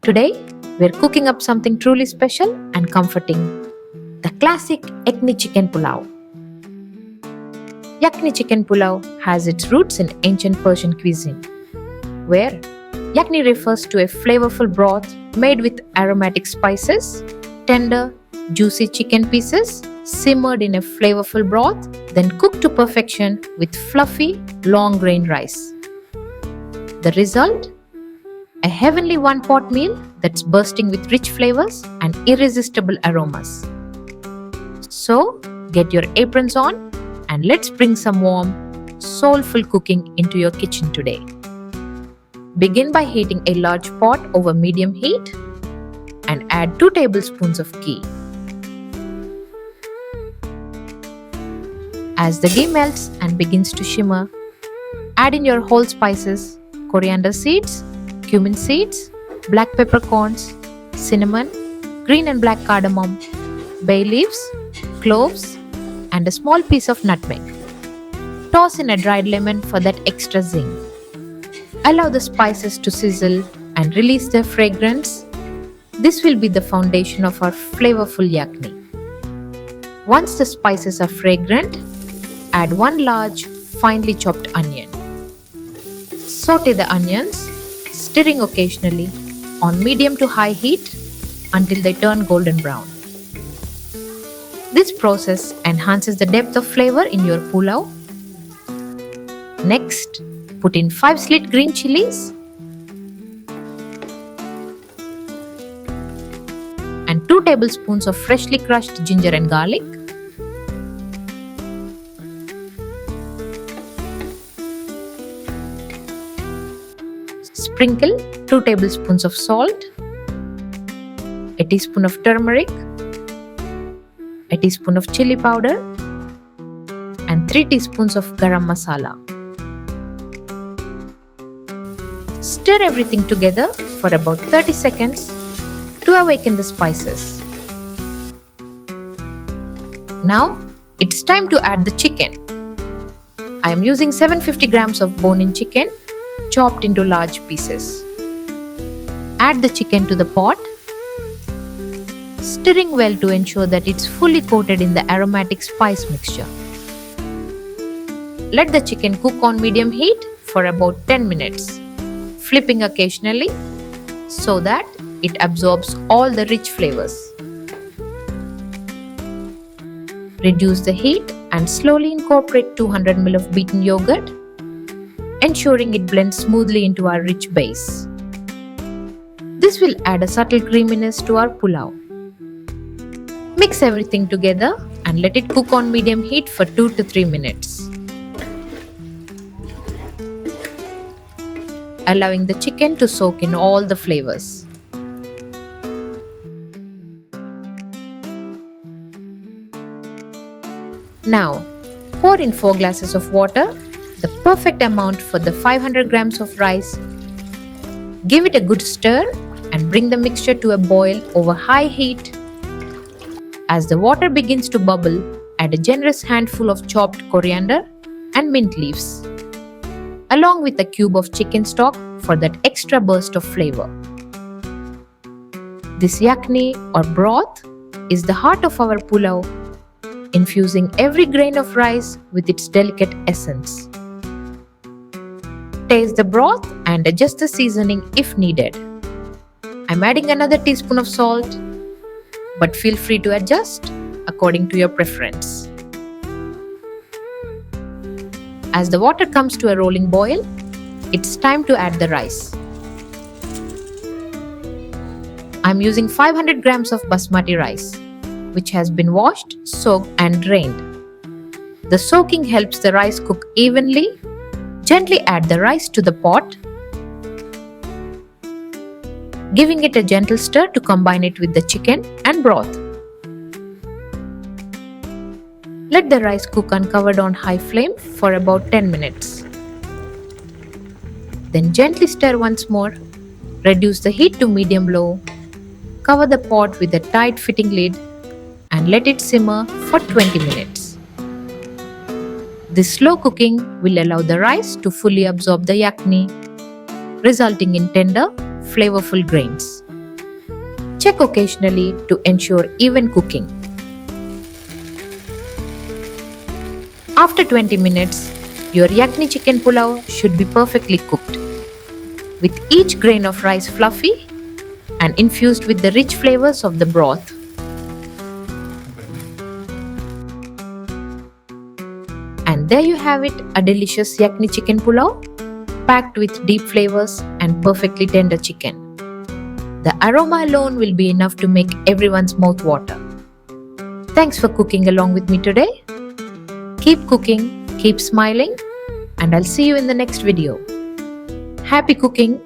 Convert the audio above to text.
Today, we're cooking up something truly special and comforting, the classic Yakhni chicken pulao. Yakhni chicken pulao has its roots in ancient Persian cuisine, where yakhni refers to a flavorful broth made with aromatic spices, tender, juicy chicken pieces simmered in a flavorful broth, then cooked to perfection with fluffy, long-grain rice. The result? A heavenly one-pot meal that's bursting with rich flavors and irresistible aromas. So, get your aprons on and let's bring some warm, soulful cooking into your kitchen today. Begin by heating a large pot over medium heat and add 2 tablespoons of ghee. As the ghee melts and begins to shimmer, add in your whole spices, coriander seeds, cumin seeds, black peppercorns, cinnamon, green and black cardamom, bay leaves, cloves, and a small piece of nutmeg. Toss in a dried lemon for that extra zing. Allow the spices to sizzle and release their fragrance. This will be the foundation of our flavorful yakhni. Once the spices are fragrant, add 1 large, finely chopped onion. Sauté the onions, stirring occasionally on medium to high heat until they turn golden brown. This process enhances the depth of flavor in your pulao. Next, put in 5 slit green chilies and 2 tablespoons of freshly crushed ginger and garlic. Sprinkle 2 tablespoons of salt, a teaspoon of turmeric, a teaspoon of chili powder, and 3 teaspoons of garam masala. Stir everything together for about 30 seconds to awaken the spices. Now, it's time to add the chicken. I am using 750 grams of bone-in chicken chopped into large pieces. Add the chicken to the pot, stirring well to ensure that it's fully coated in the aromatic spice mixture. Let the chicken cook on medium heat for about 10 minutes, flipping occasionally so that it absorbs all the rich flavors. Reduce the heat and slowly incorporate 200 ml of beaten yogurt, ensuring it blends smoothly into our rich base. This will add a subtle creaminess to our pulao. Mix everything together and let it cook on medium heat for 2 to 3 minutes. Allowing the chicken to soak in all the flavors. Now, pour in 4 glasses of water, the perfect amount for the 500 grams of rice. Give it a good stir and bring the mixture to a boil over high heat. As the water begins to bubble, add a generous handful of chopped coriander and mint leaves, along with a cube of chicken stock for that extra burst of flavor. This yakhni or broth is the heart of our pulao, infusing every grain of rice with its delicate essence. Taste the broth and adjust the seasoning if needed. I'm adding another teaspoon of salt, but feel free to adjust according to your preference. As the water comes to a rolling boil, it's time to add the rice. I'm using 500 grams of basmati rice, which has been washed, soaked, and drained. The soaking helps the rice cook evenly. Gently add the rice to the pot, giving it a gentle stir to combine it with the chicken and broth. Let the rice cook uncovered on high flame for about 10 minutes. Then gently stir once more, reduce the heat to medium-low, cover the pot with a tight-fitting lid and let it simmer for 20 minutes. This slow cooking will allow the rice to fully absorb the yakhni, resulting in tender, flavorful grains. Check occasionally to ensure even cooking. After 20 minutes, your Yakhni chicken pulao should be perfectly cooked, with each grain of rice fluffy and infused with the rich flavors of the broth. And there you have it, a delicious Yakhni chicken pulao, packed with deep flavors and perfectly tender chicken. The aroma alone will be enough to make everyone's mouth water. Thanks for cooking along with me today. Keep cooking, keep smiling, and I'll see you in the next video. Happy cooking!